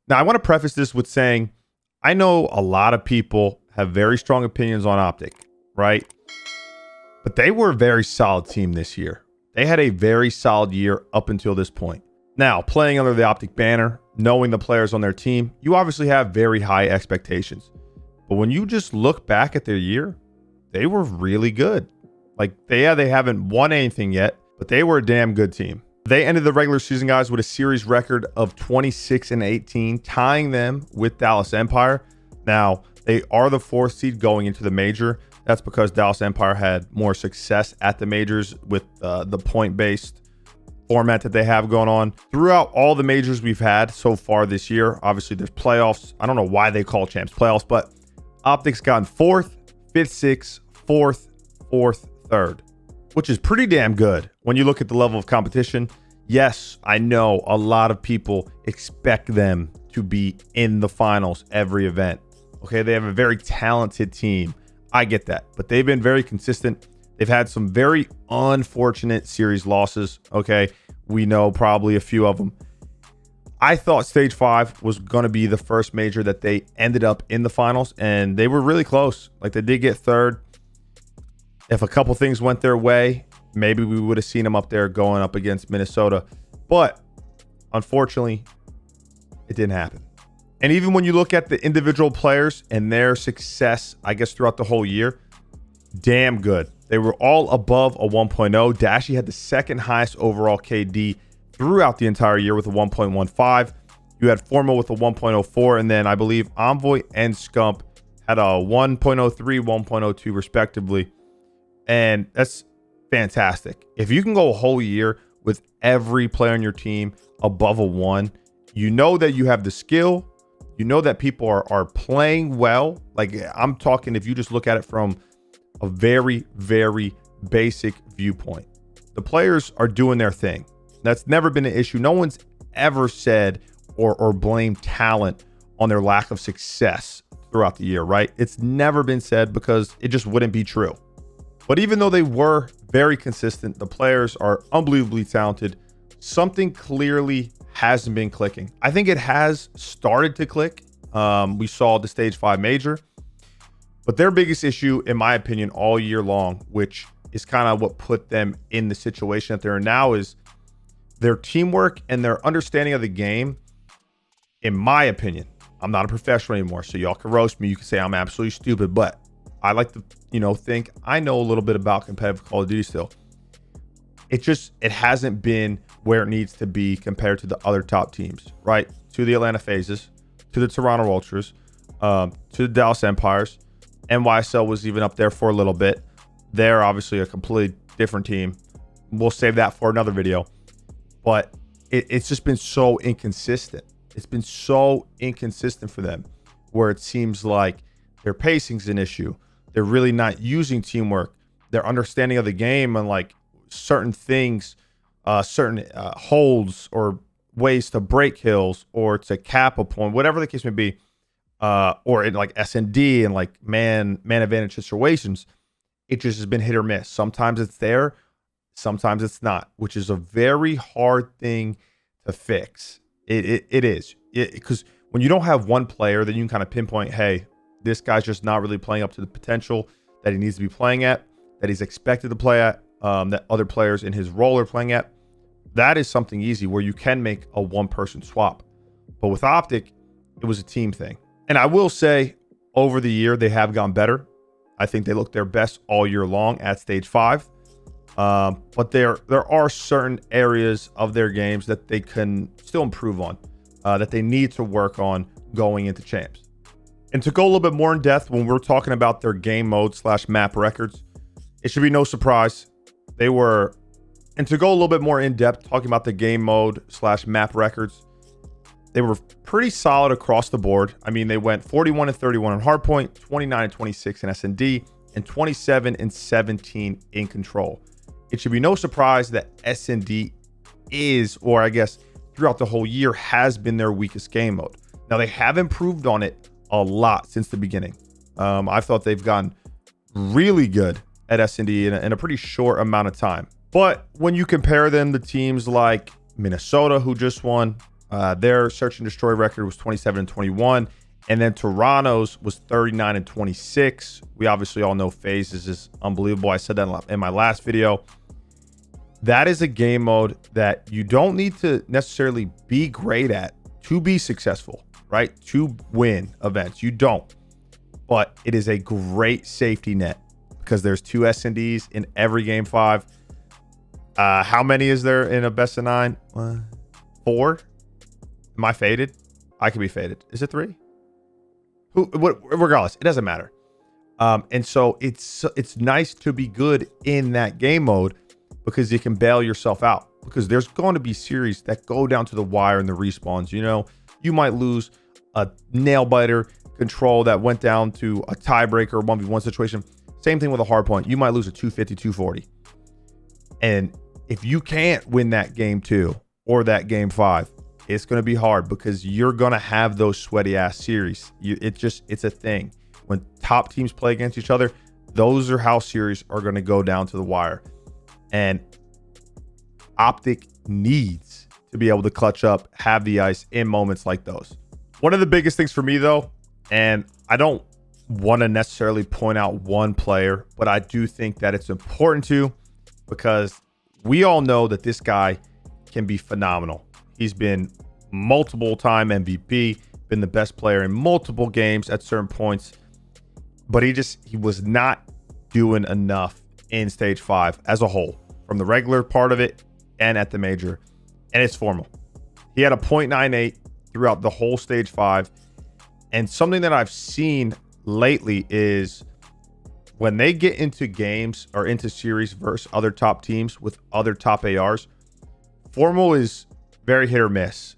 Now, I want to preface this with saying I know a lot of people have very strong opinions on OpTic, right? But they were a very solid team this year. They had a very solid year up until this point. Now, playing under the OpTic banner, knowing the players on their team, you obviously have very high expectations. But when you just look back at their year, they were really good. Like, they haven't won anything yet, but they were a damn good team. They ended the regular season, guys, with a series record of 26-18, tying them with Dallas Empire. Now, they are the 4th seed going into the major. That's because Dallas Empire had more success at the majors with the point-based format that they have going on. Throughout all the majors we've had so far this year, obviously there's playoffs. I don't know why they call champs playoffs, but OpTic's gotten 4th, 5th, 6th, 4th, 4th, 3rd, which is pretty damn good when you look at the level of competition. Yes, I know a lot of people expect them to be in the finals every event. Okay, they have a very talented team. I get that, but they've been very consistent. They've had some very unfortunate series losses. Okay, we know probably a few of them. I thought Stage 5 was going to be the first major that they ended up in the finals, and they were really close. Like, they did get 3rd. If a couple things went their way, maybe we would have seen them up there going up against Minnesota. But unfortunately, it didn't happen. And even when you look at the individual players and their success, I guess, throughout the whole year, damn good. They were all above a 1.0. Dashy had the 2nd highest overall KD throughout the entire year with a 1.15. You had Formal with a 1.04. And then I believe Envoy and Scump had a 1.03, 1.02 respectively. And that's fantastic. If you can go a whole year with every player on your team above a 1, you know that you have the skill. You know that people are playing well. Like, I'm talking, if you just look at it from a very, very basic viewpoint, the players are doing their thing. That's never been an issue. No one's ever said or blamed talent on their lack of success throughout the year, right? It's never been said because it just wouldn't be true. But even though they were very consistent, the players are unbelievably talented. Something clearly hasn't been clicking. I think it has started to click. We saw the Stage 5 major. But their biggest issue, in my opinion, all year long, which is kind of what put them in the situation that they're in now, is their teamwork and their understanding of the game. In my opinion, I'm not a professional anymore, so y'all can roast me. You can say I'm absolutely stupid, but I like to, think I know a little bit about competitive Call of Duty still. It hasn't been where it needs to be compared to the other top teams, right? To the Atlanta Phases, to the Toronto Ultras, to the Dallas Empires. NYSL was even up there for a little bit. They're obviously a completely different team. We'll save that for another video. But it's just been so inconsistent. It's been so inconsistent for them, where it seems like their pacing's an issue. They're really not using teamwork. Their understanding of the game and like certain things, certain holds or ways to break kills or to cap a point, whatever the case may be, or in like S&D and like man advantage situations, it just has been hit or miss. Sometimes it's there, sometimes it's not, which is a very hard thing to fix. It is, because when you don't have one player, then you can kind of pinpoint, hey, this guy's just not really playing up to the potential that he needs to be playing at, that he's expected to play at, that other players in his role are playing at. That is something easy where you can make a one-person swap. But with OpTic, it was a team thing. And I will say, over the year, they have gone better. I think they look their best all year long at Stage 5. But there are certain areas of their games that they can still improve on, that they need to work on going into champs. And to go a little bit more in depth, when we're talking about their game mode / map records, it should be no surprise. And to go a little bit more in depth, talking about the game mode / map records, they were pretty solid across the board. I mean, they went 41-31 on hardpoint, 29-26 in S&D, and 27-17 in control. It should be no surprise that S&D is, or I guess throughout the whole year, has been their weakest game mode. Now, they have improved on it a lot since the beginning. I thought they've gotten really good at S&D in a pretty short amount of time. But when you compare them to teams like Minnesota, who just won, Their search and destroy record was 27-21. And then Toronto's was 39-26. We obviously all know FaZe is just unbelievable. I said that in my last video. That is a game mode that you don't need to necessarily be great at to be successful, right? To win events. You don't. But it is a great safety net because there's 2 S&Ds in every game 5. How many is there in a best of 9? 4? Am I faded? I could be faded. Is it 3? Regardless, it doesn't matter. And so it's nice to be good in that game mode because you can bail yourself out, because there's going to be series that go down to the wire in the respawns. You know, you might lose a nail biter control that went down to a tiebreaker 1v1 situation. Same thing with a hard point. You might lose a 250, 240. And if you can't win that game 2 or that game 5, it's going to be hard because you're going to have those sweaty ass series. It's a thing. When top teams play against each other, those are how series are going to go down to the wire. And OpTic needs to be able to clutch up, have the ice in moments like those. One of the biggest things for me though, and I don't want to necessarily point out one player, but I do think that it's important to, because we all know that this guy can be phenomenal. He's been multiple time MVP, been the best player in multiple games at certain points, but he was not doing enough in stage 5 as a whole, from the regular part of it and at the major. And it's Formal. He had a 0.98 throughout the whole stage 5. And something that I've seen lately is when they get into games or into series versus other top teams with other top ARs, Formal is very hit or miss.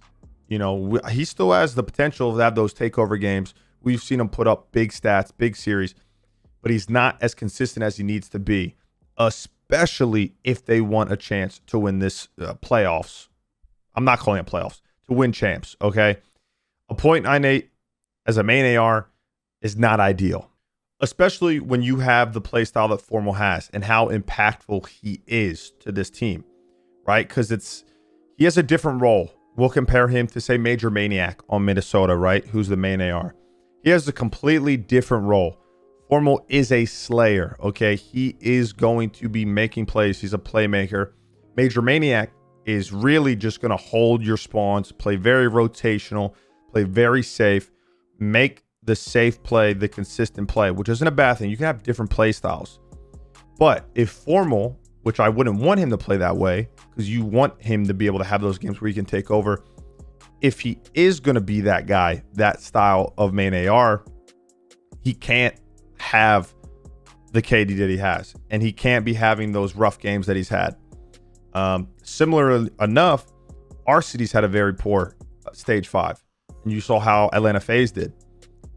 You know, he still has the potential to have those takeover games. We've seen him put up big stats, big series, but he's not as consistent as he needs to be, especially if they want a chance to win this playoffs. I'm not calling it playoffs, to win champs, okay? A 0.98 as a main AR is not ideal, especially when you have the play style that Formal has and how impactful he is to this team, right? Because he has a different role. We'll compare him to, say, Major Maniac on Minnesota, right? Who's the main AR. He has a completely different role. Formal is a slayer, okay? He is going to be making plays. He's a playmaker. Major Maniac is really just going to hold your spawns, play very rotational, play very safe, make the safe play the consistent play, which isn't a bad thing. You can have different play styles. But if Formal, which I wouldn't want him to play that way, because you want him to be able to have those games where he can take over. If he is going to be that guy, that style of main AR, he can't have the KD that he has, and he can't be having those rough games that he's had. Similar enough, our cities had a very poor stage 5, and you saw how Atlanta FaZe did.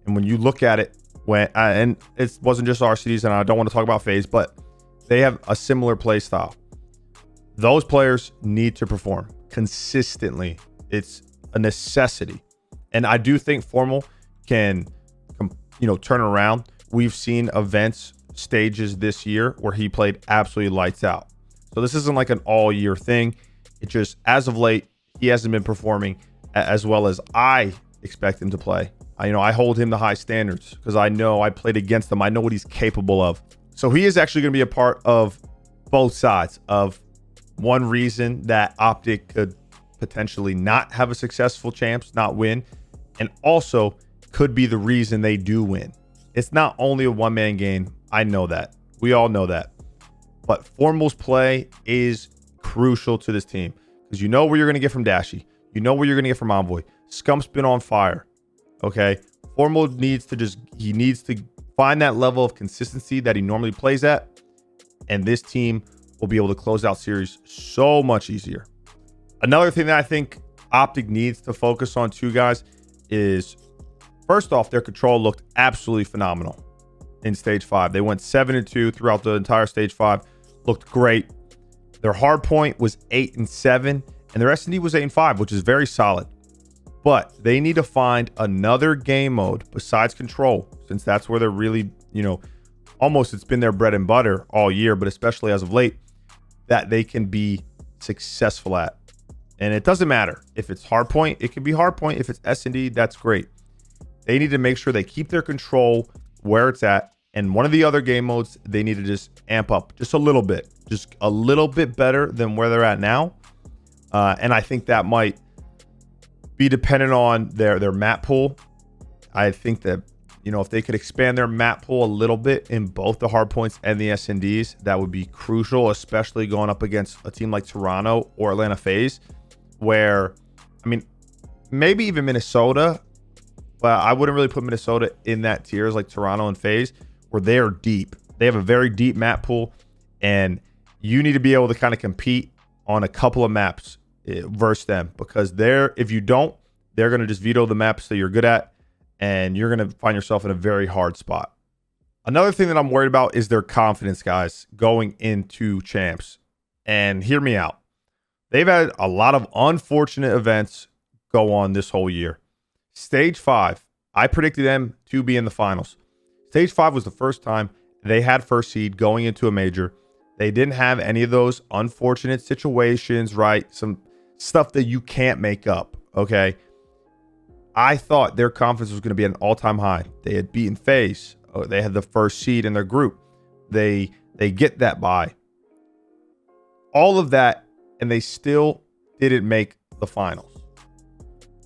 And when you look at it, and it wasn't just our cities, and I don't want to talk about FaZe, but they have a similar play style. Those players need to perform consistently. It's a necessity. And I do think Formal can, turn around. We've seen events, stages this year where he played absolutely lights out. So this isn't like an all year thing. It just, as of late, he hasn't been performing as well as I expect him to play. I hold him to high standards because I know I played against him. I know what he's capable of. So he is actually going to be a part of both sides of one reason that OpTic could potentially not have a successful champs, not win, and also could be the reason they do win. It's not only a one-man game. I know that. We all know that. But Formal's play is crucial to this team because you know where you're going to get from Dashy. You know where you're going to get from Envoy. Scump's been on fire. Okay. Formal needs to find that level of consistency that he normally plays at. And this team will be able to close out series so much easier. Another thing that I think OpTic needs to focus on too, guys, is first off, their control looked absolutely phenomenal in stage 5. They went 7-2 throughout the entire stage 5. Looked great. Their hard point was 8-7, and their S&D was 8-5, which is very solid. But they need to find another game mode besides control, since that's where they're really, almost it's been their bread and butter all year, but especially as of late, that they can be successful at. And it doesn't matter if it's hardpoint. It can be hardpoint. If it's S&D, that's great. They need to make sure they keep their control where it's at. And one of the other game modes, they need to just amp up just a little bit. Just a little bit better than where they're at now. And I think that might be dependent on their map pool. I think that, you know, if they could expand their map pool a little bit in both the hardpoints and the S&Ds, that would be crucial, especially going up against a team like Toronto or Atlanta FaZe, where, I mean, maybe even Minnesota, but I wouldn't really put Minnesota in that tiers like Toronto and FaZe, where they are deep. They have a very deep map pool, and you need to be able to kind of compete on a couple of maps versus them, because if you don't, they're going to just veto the maps that you're good at, and you're going to find yourself in a very hard spot. Another thing that I'm worried about is their confidence, guys, going into champs. And hear me out. They've had a lot of unfortunate events go on this whole year. Stage 5, I predicted them to be in the finals. Stage 5 was the first time they had first seed going into a major. They didn't have any of those unfortunate situations, right? Some stuff that you can't make up, okay? I thought their confidence was going to be at an all-time high. They had beaten FaZe. They had the first seed in their group. They get that bye. All of that, and they still didn't make the finals.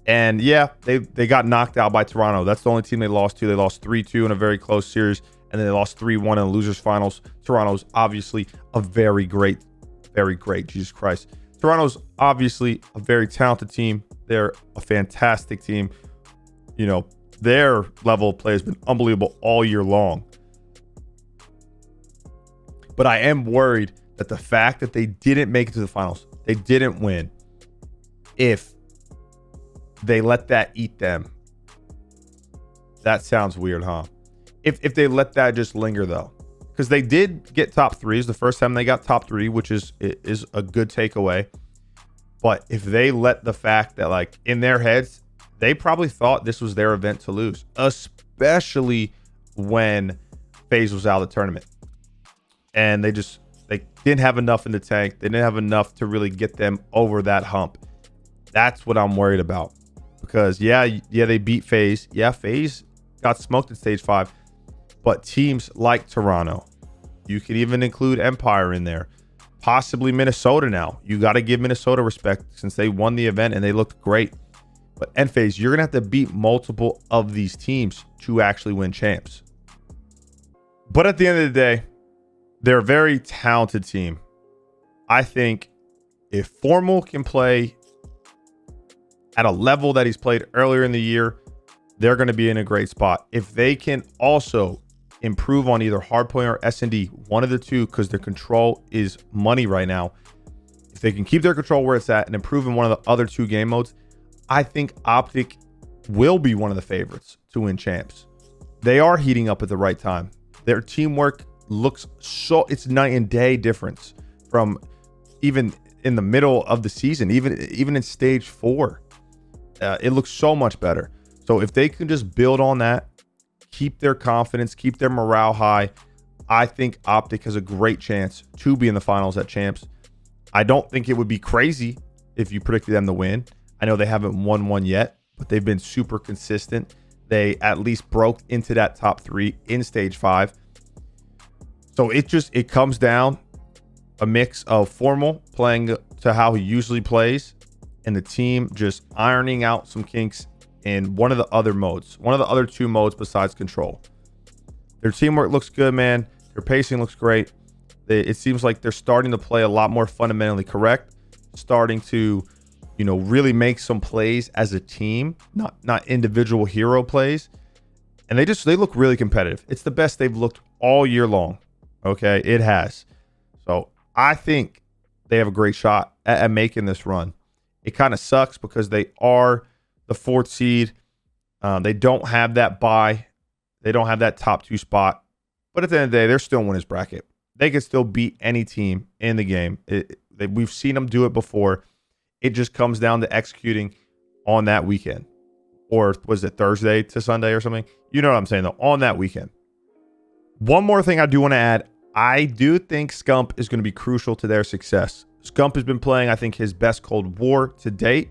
And yeah, they got knocked out by Toronto. That's the only team they lost to. They lost 3-2 in a very close series, and then they lost 3-1 in the losers finals. Toronto's obviously a very great, Jesus Christ. Toronto's obviously a very talented team. They're a fantastic team. You know, their level of play has been unbelievable all year long. But I am worried that the fact that they didn't make it to the finals, they didn't win, if they let that eat them. That sounds weird, huh? If they let that just linger, though. Because they did get top 3s the first time they got top 3, which is a good takeaway. But if they let the fact that, like, in their heads, they probably thought this was their event to lose, especially when FaZe was out of the tournament. And they didn't have enough in the tank. They didn't have enough to really get them over that hump. That's what I'm worried about. Because, yeah, they beat FaZe. Yeah, FaZe got smoked in stage 5. But teams like Toronto, you could even include Empire in there, possibly Minnesota now. You got to give Minnesota respect since they won the event and they looked great. But FaZe, you're going to have to beat multiple of these teams to actually win champs. But at the end of the day, they're a very talented team. I think if Formal can play at a level that he's played earlier in the year, they're going to be in a great spot. If they can also improve on either hardpoint or S&D, one of the two, because their control is money right now. If they can keep their control where it's at and improve in one of the other two game modes, I think OpTic will be one of the favorites to win champs. They are heating up at the right time. Their teamwork looks it's night and day difference from even in the middle of the season, even in stage 4. It looks so much better. So if they can just build on that, keep their confidence, keep their morale high, I think OpTic has a great chance to be in the finals at champs. I don't think it would be crazy if you predicted them to win. I know they haven't won one yet, but they've been super consistent. They at least broke into that top 3 in stage 5. So it comes down a mix of Formal playing to how he usually plays and the team just ironing out some kinks in one of the other modes, one of the other 2 modes besides control. Their teamwork looks good, man. Their pacing looks great. It seems like they're starting to play a lot more fundamentally correct, starting to, you know, really make some plays as a team, not individual hero plays. And they look really competitive. It's the best they've looked all year long. Okay, it has. So I think they have a great shot at making this run. It kind of sucks because they are the 4th seed. They don't have that bye. They don't have that top 2 spot. But at the end of the day, they're still in winners bracket. They can still beat any team in the game. We've seen them do it before. It just comes down to executing on that weekend. Or was it Thursday to Sunday or something? You know what I'm saying, though, on that weekend. One more thing I do want to add. I do think Scump is going to be crucial to their success. Scump has been playing, I think, his best Cold War to date.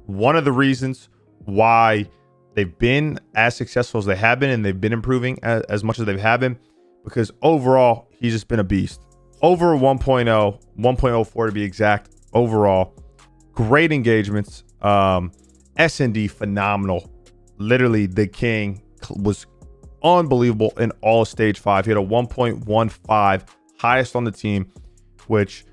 One of the reasons why they've been as successful as they have been, and they've been improving as much as they have been, because overall, he's just been a beast. Over 1.0, 1.04 to be exact, overall. Great engagements. S&D, phenomenal. Literally, the king was unbelievable in all of stage 5. He had a 1.15, highest on the team, which,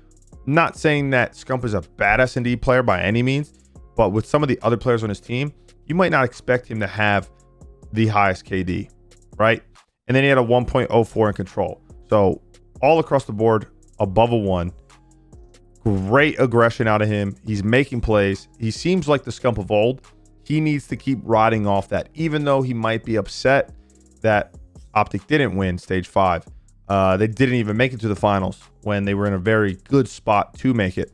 not saying that Scump is a bad S&D player by any means, but with some of the other players on his team, you might not expect him to have the highest KD, right? And then he had a 1.04 in control. So all across the board, above a 1. Great aggression out of him. He's making plays. He seems like the Scump of old. He needs to keep riding off that, even though he might be upset that OpTic didn't win stage 5. They didn't even make it to the finals when they were in a very good spot to make it.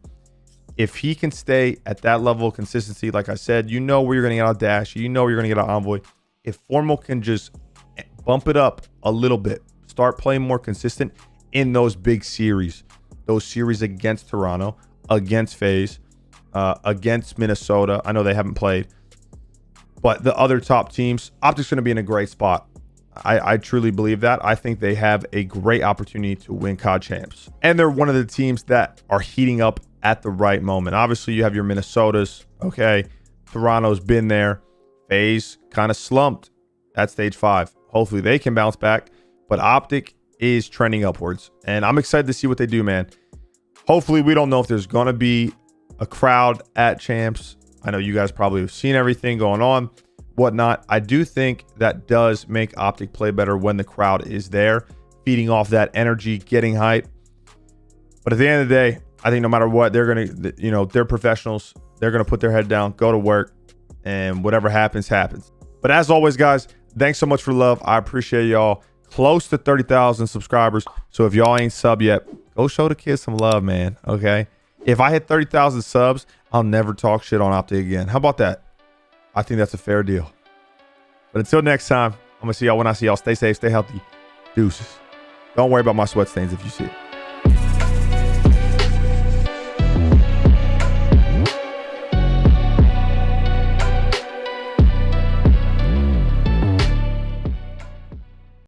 If he can stay at that level of consistency, like I said, you know where you're going to get out Dash. You know where you're going to get out Envoy. If Formal can just bump it up a little bit, start playing more consistent in those big series, those series against Toronto, against FaZe, against Minnesota. I know they haven't played, but the other top teams, OpTic's going to be in a great spot. I truly believe that. I think they have a great opportunity to win COD Champs. And they're one of the teams that are heating up at the right moment. Obviously, you have your Minnesotas. Okay, Toronto's been there. FaZe kind of slumped at stage 5. Hopefully, they can bounce back. But OpTic is trending upwards. And I'm excited to see what they do, man. Hopefully, we don't know if there's going to be a crowd at Champs. I know you guys probably have seen everything going on, whatnot. I do think that does make OpTic play better when the crowd is there, feeding off that energy, getting hype. But at the end of the day, I think no matter what, they're going to, you know, they're professionals. They're going to put their head down, go to work, and whatever happens, happens. But as always, guys, thanks so much for the love. I appreciate y'all. Close to 30,000 subscribers. So if y'all ain't sub yet, go show the kids some love, man. Okay. If I hit 30,000 subs, I'll never talk shit on OpTic again. How about that? I think that's a fair deal. But until next time, I'm going to see y'all when I see y'all. Stay safe, stay healthy. Deuces. Don't worry about my sweat stains if you see it.